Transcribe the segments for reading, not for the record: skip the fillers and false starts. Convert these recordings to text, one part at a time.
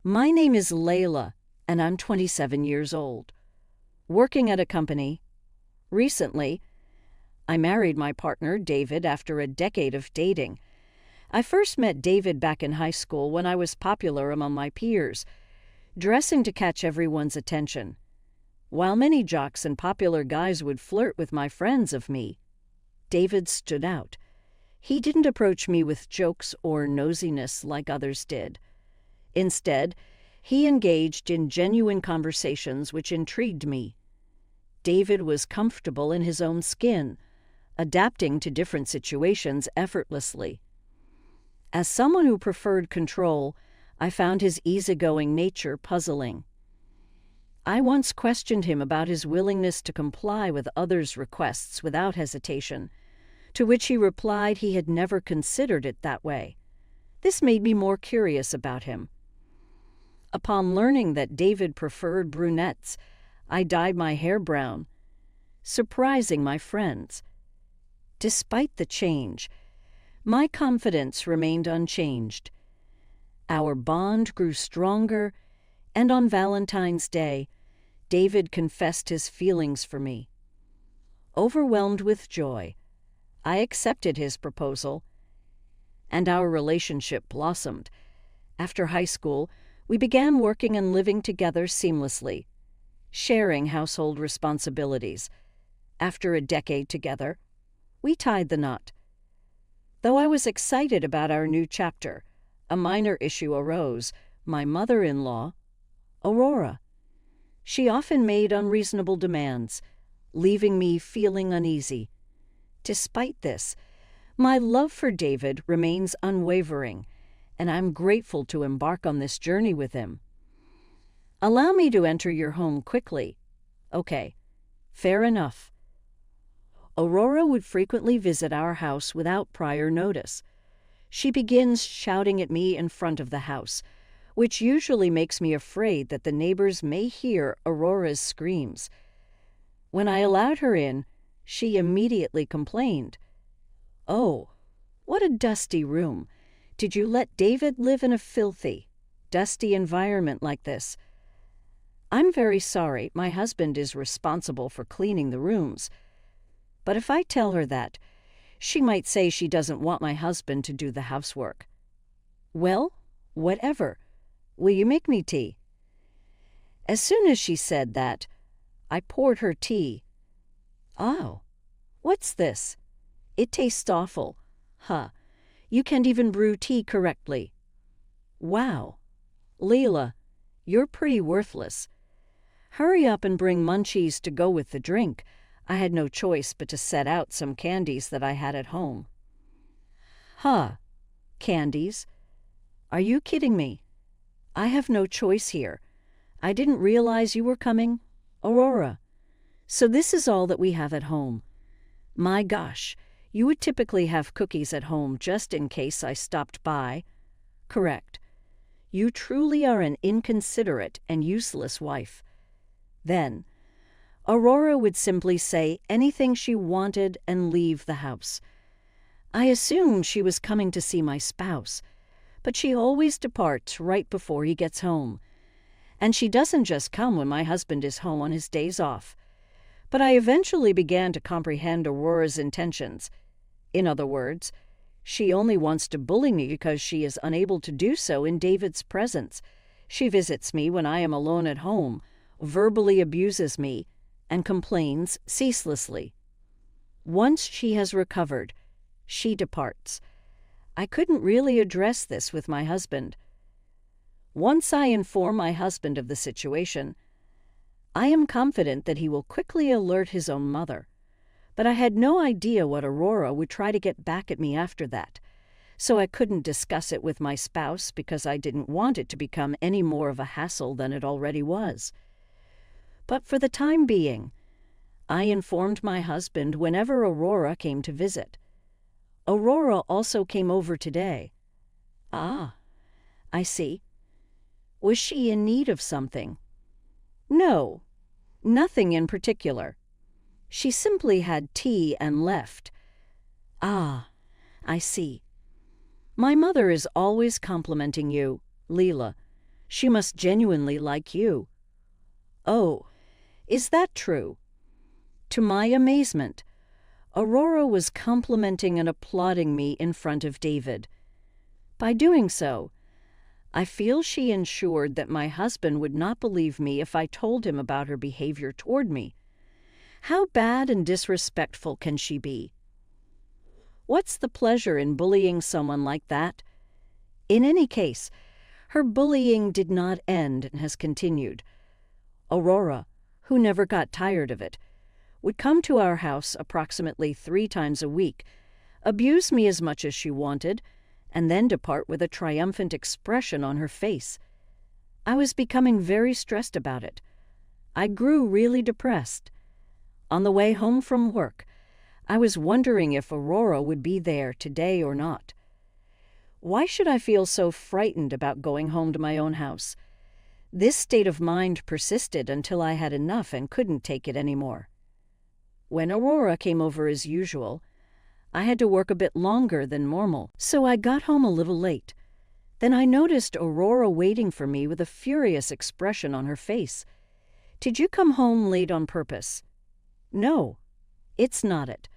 My name is Layla, and I'm 27 years old. Working at a company. Recently, I married my partner, David, after a decade of dating. I first met David back in high school when I was popular among my peers, dressing to catch everyone's attention. While many jocks and popular guys would flirt with my friends of me, David stood out. He didn't approach me with jokes or nosiness like others did. Instead, he engaged in genuine conversations which intrigued me. David was comfortable in his own skin, adapting to different situations effortlessly. As someone who preferred control, I found his easygoing nature puzzling. I once questioned him about his willingness to comply with others' requests without hesitation, to which he replied he had never considered it that way. This made me more curious about him. Upon learning that David preferred brunettes, I dyed my hair brown, surprising my friends. Despite the change, my confidence remained unchanged. Our bond grew stronger, and on Valentine's Day, David confessed his feelings for me. Overwhelmed with joy, I accepted his proposal, and our relationship blossomed. After high school, we began working and living together seamlessly, sharing household responsibilities. After a decade together, we tied the knot. Though I was excited about our new chapter, a minor issue arose. My mother-in-law, Aurora. She often made unreasonable demands, leaving me feeling uneasy. Despite this, my love for David remains unwavering, and I'm grateful to embark on this journey with him. Allow me to enter your home quickly. Okay, fair enough. Aurora would frequently visit our house without prior notice. She begins shouting at me in front of the house, which usually makes me afraid that the neighbors may hear Aurora's screams. When I allowed her in, she immediately complained. "Oh, what a dusty room. Did you let David live in a filthy, dusty environment like this?" I'm very sorry, my husband is responsible for cleaning the rooms. But if I tell her that, she might say she doesn't want my husband to do the housework. Well, whatever. Will you make me tea? As soon as she said that, I poured her tea. Oh, what's this? It tastes awful. Huh, you can't even brew tea correctly. Wow, Leela, you're pretty worthless. Hurry up and bring munchies to go with the drink. I had no choice but to set out some candies that I had at home. Huh, candies? Are you kidding me? I have no choice here. I didn't realize you were coming, Aurora. So this is all that we have at home. My gosh, you would typically have cookies at home just in case I stopped by. Correct. You truly are an inconsiderate and useless wife. Then, Aurora would simply say anything she wanted and leave the house. I assumed she was coming to see my spouse, but she always departs right before he gets home. And she doesn't just come when my husband is home on his days off. But I eventually began to comprehend Aurora's intentions. In other words, she only wants to bully me because she is unable to do so in David's presence. She visits me when I am alone at home, verbally abuses me, and complains ceaselessly. Once she has recovered, she departs. I couldn't really address this with my husband. Once I inform my husband of the situation, I am confident that he will quickly alert his own mother. But I had no idea what Aurora would try to get back at me after that, so I couldn't discuss it with my spouse because I didn't want it to become any more of a hassle than it already was. But for the time being, I informed my husband whenever Aurora came to visit. Aurora also came over today. Ah, I see. Was she in need of something? No, nothing in particular. She simply had tea and left. Ah, I see. My mother is always complimenting you, Leela. She must genuinely like you." "Oh, is that true?" To my amazement, Aurora was complimenting and applauding me in front of David. By doing so, I feel she ensured that my husband would not believe me if I told him about her behavior toward me. How bad and disrespectful can she be? What's the pleasure in bullying someone like that? In any case, her bullying did not end and has continued. Aurora, who never got tired of it, would come to our house approximately 3 times a week, abuse me as much as she wanted, and then depart with a triumphant expression on her face. I was becoming very stressed about it. I grew really depressed. On the way home from work, I was wondering if Aurora would be there today or not. Why should I feel so frightened about going home to my own house? This state of mind persisted until I had enough and couldn't take it anymore. When Aurora came over as usual, I had to work a bit longer than normal, so I got home a little late. Then I noticed Aurora waiting for me with a furious expression on her face. "Did you come home late on purpose?" "No, it's not it.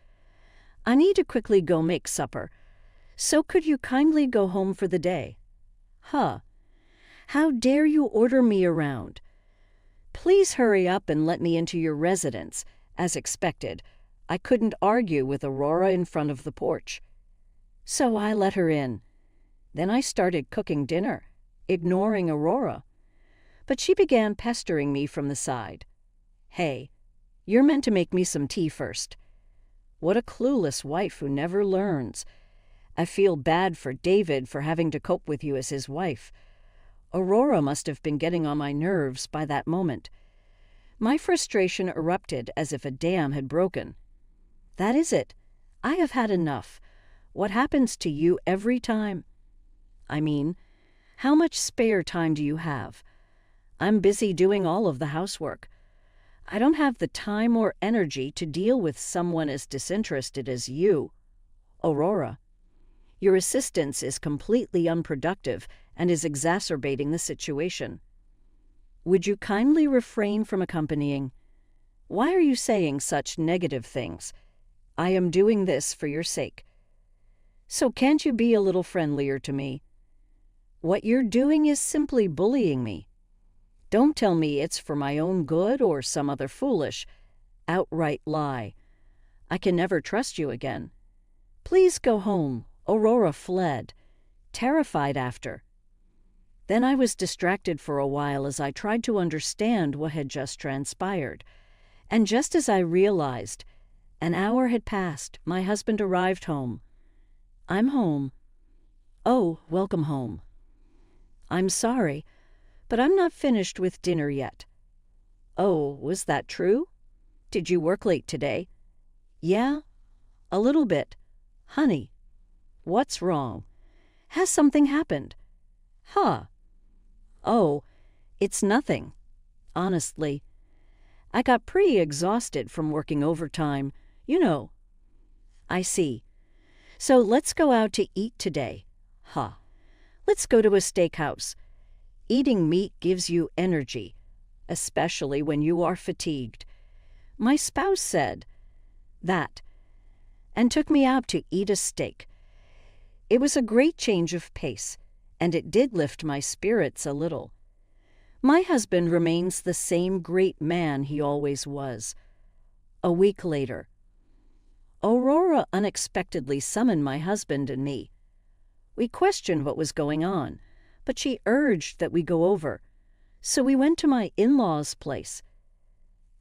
I need to quickly go make supper, so could you kindly go home for the day?" "Huh. How dare you order me around? Please hurry up and let me into your residence." As expected, I couldn't argue with Aurora in front of the porch. So I let her in. Then I started cooking dinner, ignoring Aurora. But she began pestering me from the side. "Hey, you're meant to make me some tea first." What a clueless wife who never learns. I feel bad for David for having to cope with you as his wife. Aurora must have been getting on my nerves by that moment. My frustration erupted as if a dam had broken. "That is it. I have had enough. What happens to you every time? I mean, how much spare time do you have? I'm busy doing all of the housework. I don't have the time or energy to deal with someone as disinterested as you. Aurora, your assistance is completely unproductive and is exacerbating the situation. Would you kindly refrain from accompanying? Why are you saying such negative things? I am doing this for your sake. So can't you be a little friendlier to me? What you're doing is simply bullying me. Don't tell me it's for my own good or some other foolish, outright lie. I can never trust you again. Please go home." Aurora fled, terrified after. Then I was distracted for a while as I tried to understand what had just transpired. And just as I realized, an hour had passed, my husband arrived home. "I'm home." "Oh, welcome home." "I'm sorry, but I'm not finished with dinner yet." "Oh, was that true? Did you work late today?" "Yeah, a little bit." "Honey, what's wrong? Has something happened?" "Huh. Oh, it's nothing. Honestly, I got pretty exhausted from working overtime, you know." "I see. So let's go out to eat today." "Huh. Let's go to a steakhouse. Eating meat gives you energy, especially when you are fatigued. My spouse said that, and took me out to eat a steak. It was a great change of pace, and it did lift my spirits a little. My husband remains the same great man he always was. A week later, Aurora unexpectedly summoned my husband and me. We questioned what was going on, but she urged that we go over, so we went to my in-laws' place.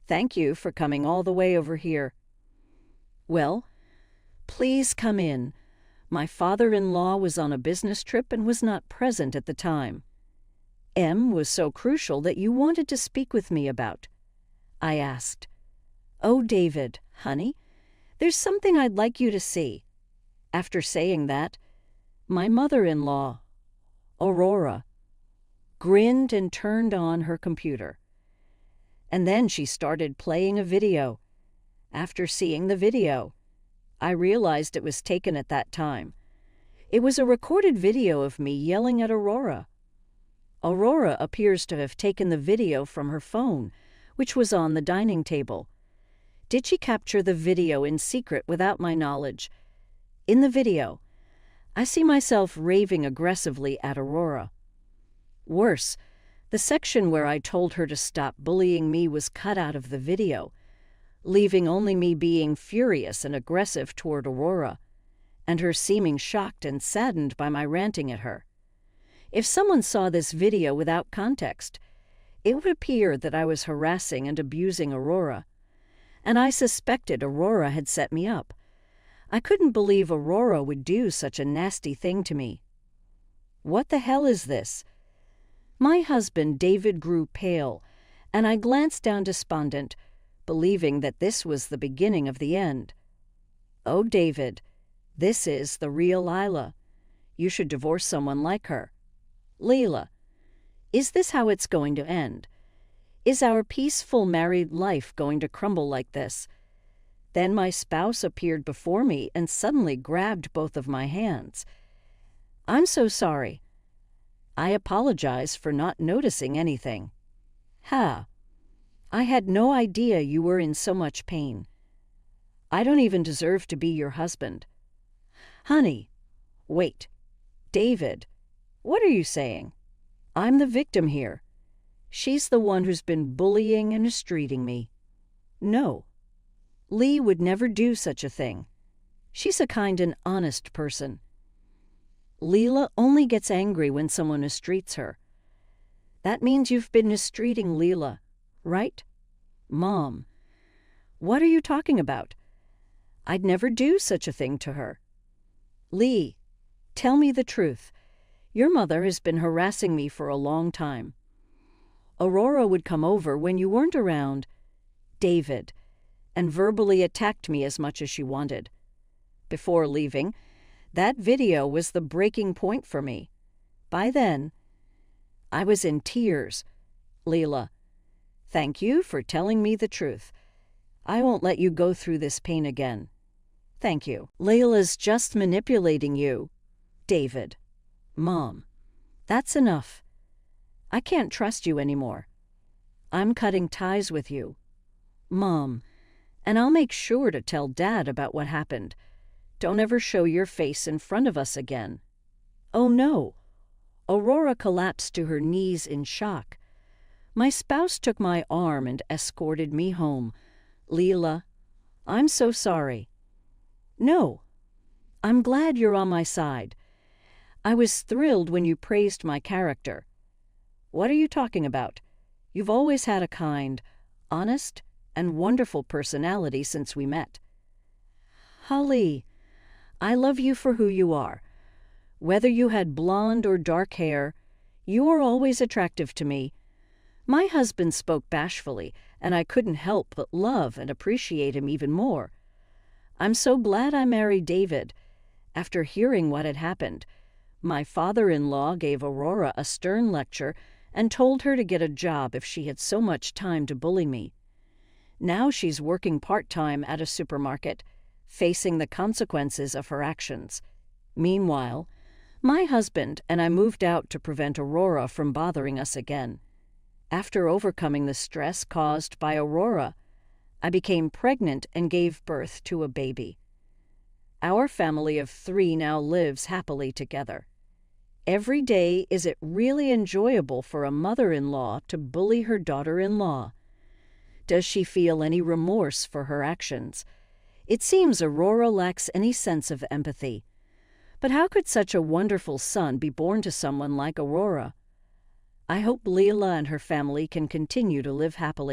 "Thank you for coming all the way over here." "Well, please come in. My father-in-law was on a business trip and was not present at the time. M was so crucial that you wanted to speak with me about." I asked. "Oh, David, honey, there's something I'd like you to see." After saying that, my mother-in-law, Aurora, grinned and turned on her computer. And then she started playing a video. After seeing the video, I realized it was taken at that time. It was a recorded video of me yelling at Aurora. Aurora appears to have taken the video from her phone, which was on the dining table. Did she capture the video in secret without my knowledge? In the video, I see myself raving aggressively at Aurora. Worse, the section where I told her to stop bullying me was cut out of the video, leaving only me being furious and aggressive toward Aurora, and her seeming shocked and saddened by my ranting at her. If someone saw this video without context, it would appear that I was harassing and abusing Aurora, and I suspected Aurora had set me up. I couldn't believe Aurora would do such a nasty thing to me. What the hell is this? My husband, David, grew pale, and I glanced down despondent, believing that this was the beginning of the end. Oh, David, this is the real Lila. You should divorce someone like her. Leila, is this how it's going to end? Is our peaceful married life going to crumble like this? Then my spouse appeared before me and suddenly grabbed both of my hands. I'm so sorry. I apologize for not noticing anything. Ha! I had no idea you were in so much pain. I don't even deserve to be your husband. Honey, wait. David, what are you saying? I'm the victim here. She's the one who's been bullying and mistreating me. No. Lee would never do such a thing. She's a kind and honest person. Leila only gets angry when someone mistreats her. That means you've been mistreating Leila, right? Mom, what are you talking about? I'd never do such a thing to her. Lee, tell me the truth. Your mother has been harassing me for a long time. Aurora would come over when you weren't around, David, and verbally attacked me as much as she wanted. Before leaving, that video was the breaking point for me. By then, I was in tears. Leila, thank you for telling me the truth. I won't let you go through this pain again. Thank you. Leila's just manipulating you, David. Mom, that's enough. I can't trust you anymore. I'm cutting ties with you. Mom, and I'll make sure to tell Dad about what happened. Don't ever show your face in front of us again. Oh no. Aurora collapsed to her knees in shock. My spouse took my arm and escorted me home. Leila, I'm so sorry. No. I'm glad you're on my side. I was thrilled when you praised my character. What are you talking about? You've always had a kind, honest, and wonderful personality since we met. Holly, I love you for who you are. Whether you had blonde or dark hair, you are always attractive to me. My husband spoke bashfully, and I couldn't help but love and appreciate him even more. I'm so glad I married David. After hearing what had happened, my father-in-law gave Aurora a stern lecture and told her to get a job if she had so much time to bully me. Now she's working part-time at a supermarket, facing the consequences of her actions. Meanwhile, my husband and I moved out to prevent Aurora from bothering us again. After overcoming the stress caused by Aurora, I became pregnant and gave birth to a baby. Our family of 3 now lives happily together. Every day is it really enjoyable for a mother-in-law to bully her daughter-in-law. Does she feel any remorse for her actions? It seems Aurora lacks any sense of empathy. But how could such a wonderful son be born to someone like Aurora? I hope Leila and her family can continue to live happily.